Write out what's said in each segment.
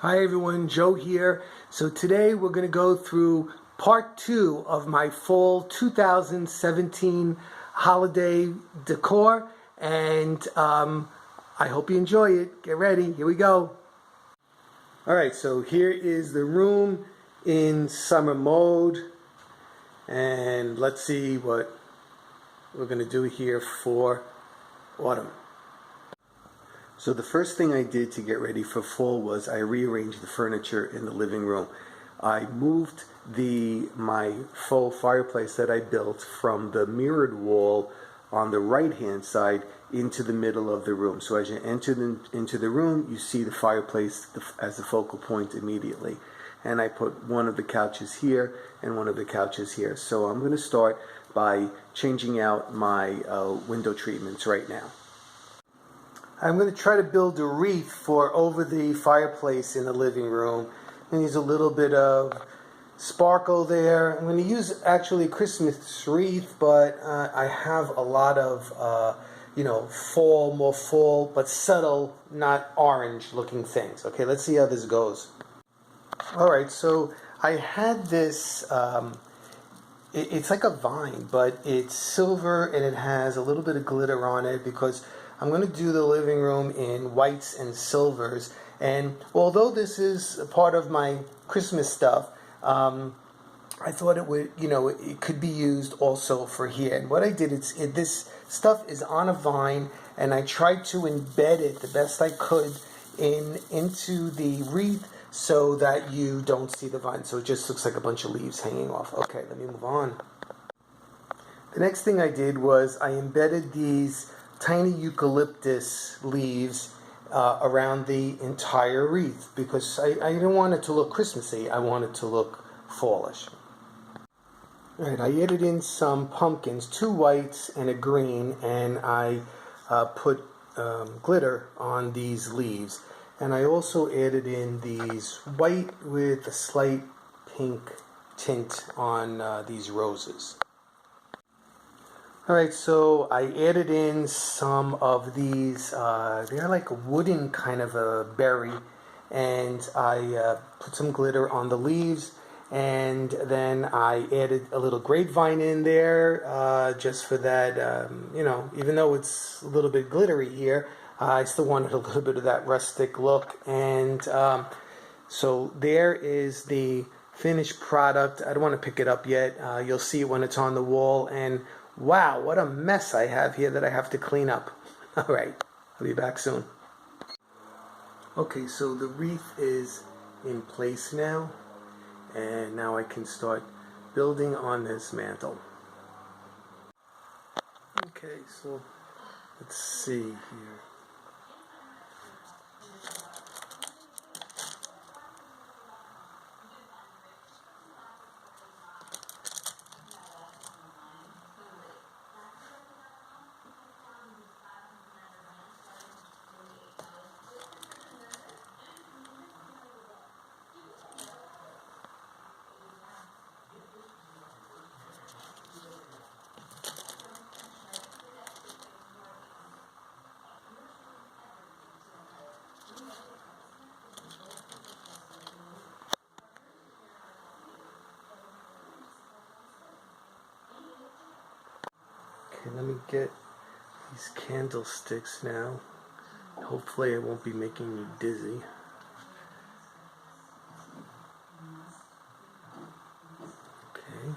Hi everyone, Joe here. So today we're going to go through part 2 of my fall 2017 holiday decor, and I hope you enjoy it. Get ready, here we go. Alright, so here is the room in summer mode, and let's see what we're going to do here for autumn. So the first thing I did to get ready for fall was I rearranged the furniture in the living room. I moved my faux fireplace that I built from the mirrored wall on the right hand side into the middle of the room. So as you enter into the room, you see the fireplace as the focal point immediately. And I put one of the couches here and one of the couches here. So I'm going to start by changing out my window treatments right now. I'm going to try to build a wreath for over the fireplace in the living room. I'm going to use a little bit of sparkle there. I'm going to use actually a Christmas wreath, but I have a lot of, more fall, but subtle, not orange looking things. Okay, let's see how this goes. Alright, so I had this, it's like a vine, but it's silver and it has a little bit of glitter on it because I'm going to do the living room in whites and silvers, and although this is a part of my Christmas stuff, I thought it would, it could be used also for here. And what I did, this stuff is on a vine, and I tried to embed it the best I could into the wreath so that you don't see the vine, so it just looks like a bunch of leaves hanging off. Okay, let me move on. The next thing I did was I embedded these tiny eucalyptus leaves around the entire wreath because I didn't want it to look Christmassy. I want it to look fallish. Alright, I added in some pumpkins, 2 whites and a green, and I put glitter on these leaves. And I also added in these white with a slight pink tint on these roses. Alright, so I added in some of these, they're like a wooden kind of a berry, and I put some glitter on the leaves, and then I added a little grapevine in there, just for that, even though it's a little bit glittery here, I still wanted a little bit of that rustic look, and so there is the finished product. I don't want to pick it up yet. You'll see it when it's on the wall, and wow, what a mess I have here that I have to clean up. Alright, I'll be back soon. Okay, so the wreath is in place now, and now I can start building on this mantle. Okay, so let's see here. Okay, let me get these candlesticks now. Hopefully it won't be making me dizzy. Okay.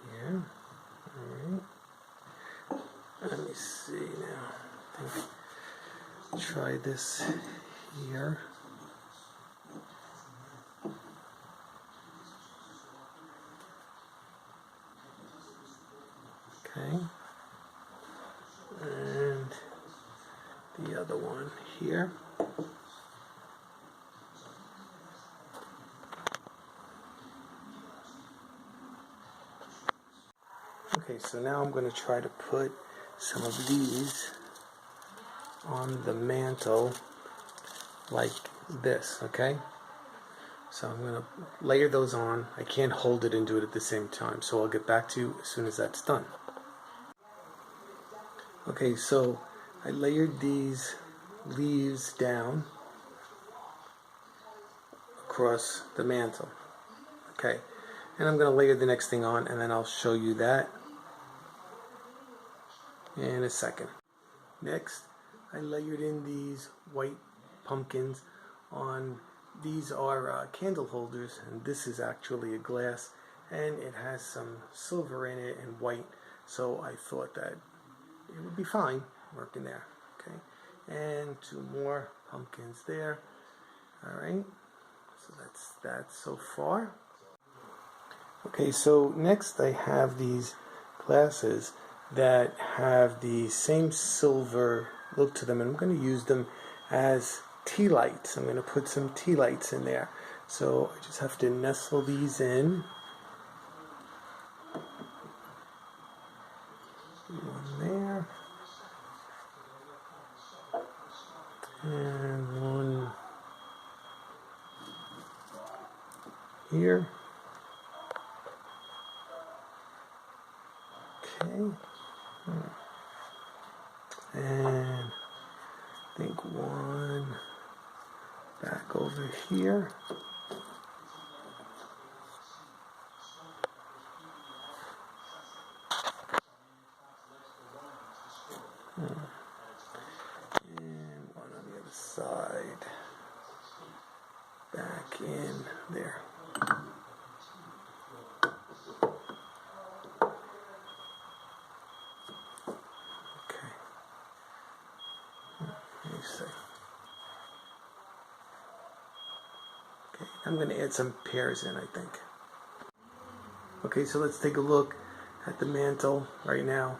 Here. Alright. Let me see now. Try this here. Okay. And the other one here. Okay, so now I'm going to try to put some of these on the mantle like this, okay? So I'm going to layer those on. I can't hold it and do it at the same time, so I'll get back to you as soon as that's done. Okay, so I layered these leaves down across the mantle. Okay, and I'm going to layer the next thing on, and then I'll show you that in a second. Next, I layered in these white pumpkins on. These are candle holders, and this is actually a glass, and it has some silver in it and white, so I thought that it would be fine working there. Okay, and 2 more pumpkins there. Alright, so that's that so far. Okay, so next I have these glasses that have the same silver look to them, and I'm going to use them as tea lights. I'm going to put some tea lights in there. So I just have to nestle these in. One there. And one here. Okay. And I think one back over here. And one on the other side. Back in there. Okay. Let me see. Okay, I'm going to add some pears in, I think. Okay, so let's take a look at the mantle right now.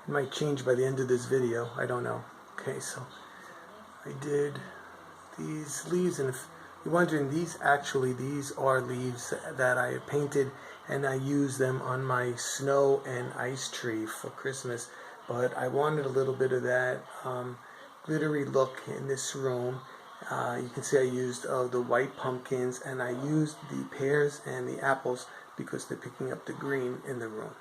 It might change by the end of this video, I don't know. Okay, so I did these leaves, and if you're wondering, these are leaves that I painted, and I used them on my snow and ice tree for Christmas, but I wanted a little bit of that glittery look in this room. You can see I used the white pumpkins, and I used the pears and the apples because they're picking up the green in the room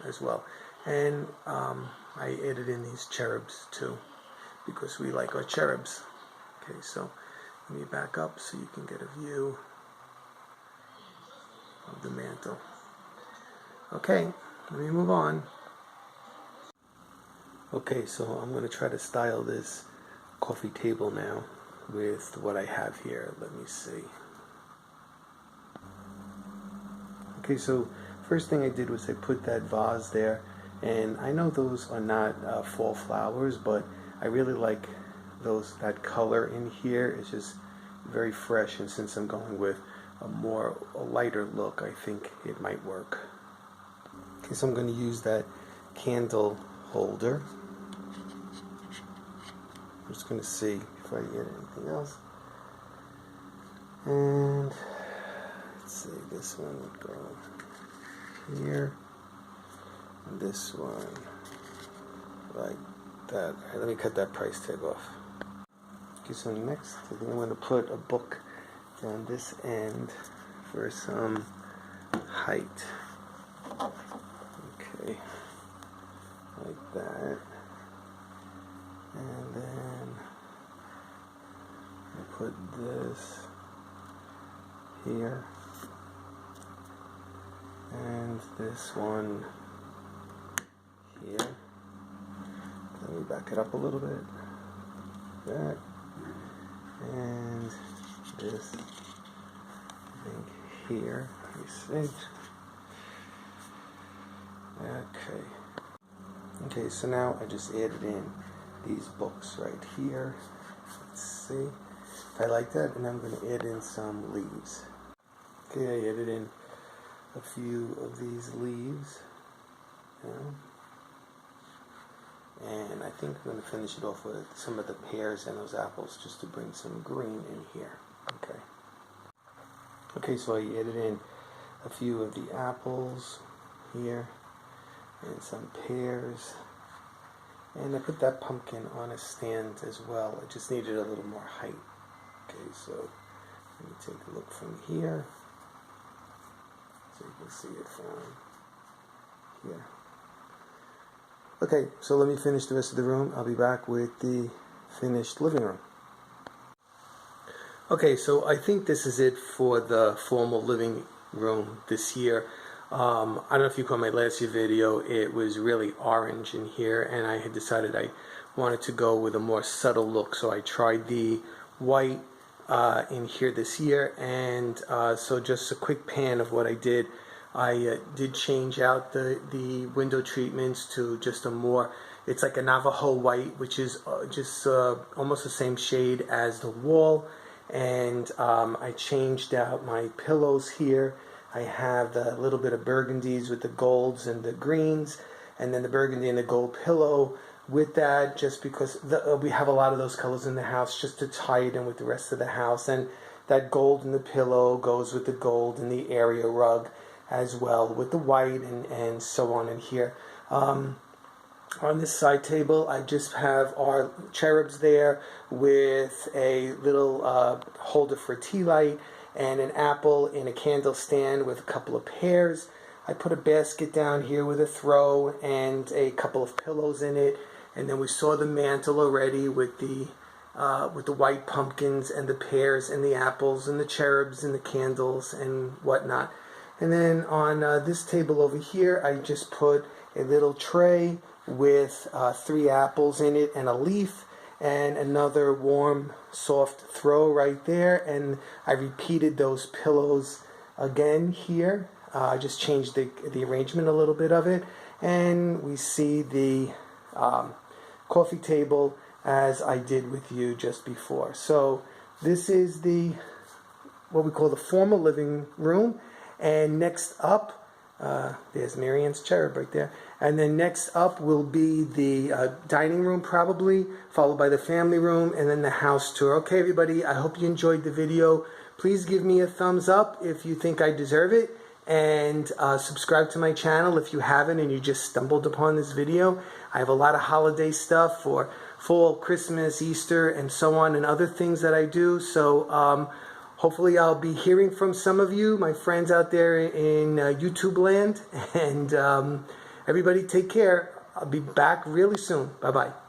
as well. And I added in these cherubs too, because we like our cherubs. Okay, so let me back up so you can get a view of the mantle. Okay, let me move on. Okay, so I'm going to try to style this coffee table now with what I have here. Let me see. Okay, so first thing I did was I put that vase there, and I know those are not fall flowers, but I really like that color in here. It's just very fresh, and since I'm going with a lighter look, I think it might work. Okay, so I'm going to use that candle holder. I'm just going to see if I get anything else. And let's see, this one would go here, and this one like that. All right, let me cut that price tag off. Okay, so next I think I'm going to put a book down this end for some height. Okay, like that. And then I put this here, and this one here. Let me back it up a little bit. That, and this, I think, here. Let me see. Okay. Okay, so now I just added in these books right here. Let's see if I like that, and I'm going to add in some leaves. Okay, I added in a few of these leaves, and I think I'm going to finish it off with some of the pears and those apples just to bring some green in here. Okay. Okay, so I added in a few of the apples here and some pears. And I put that pumpkin on a stand as well. I just needed a little more height. Okay, so Let me take a look from here so you can see it from here. Okay, so let me finish the rest of the room. I'll be back with the finished living room. Okay, so I think this is it for the formal living room this year. I don't know if you caught my last year video. It was really orange in here, and I had decided I wanted to go with a more subtle look, so I tried the white in here this year. And so just a quick pan of what I did. I did change out the window treatments to just a more, it's like a Navajo white, which is just almost the same shade as the wall. And I changed out my pillows here. I have a little bit of burgundies with the golds and the greens, and then the burgundy and the gold pillow with that, just because we have a lot of those colors in the house, just to tie it in with the rest of the house. And that gold in the pillow goes with the gold in the area rug as well, with the white and so on in here. On this side table, I just have our cherubs there with a little holder for a tea light and an apple in a candle stand with a couple of pears. I put a basket down here with a throw and a couple of pillows in it. And then we saw the mantle already with the white pumpkins and the pears and the apples and the cherubs and the candles and whatnot. And then on this table over here, I just put a little tray with 3 apples in it and a leaf and another warm, soft throw right there. And I repeated those pillows again here. I just changed the arrangement a little bit of it. And we see the coffee table as I did with you just before. So this is what we call the formal living room. And next up, there's Marianne's cherub right there. And then next up will be the dining room probably, followed by the family room, and then the house tour. Okay, everybody, I hope you enjoyed the video. Please give me a thumbs up if you think I deserve it. And subscribe to my channel if you haven't and you just stumbled upon this video. I have a lot of holiday stuff for fall, Christmas, Easter, and so on, and other things that I do. So hopefully I'll be hearing from some of you, my friends out there in YouTube land. And everybody take care. I'll be back really soon. Bye-bye.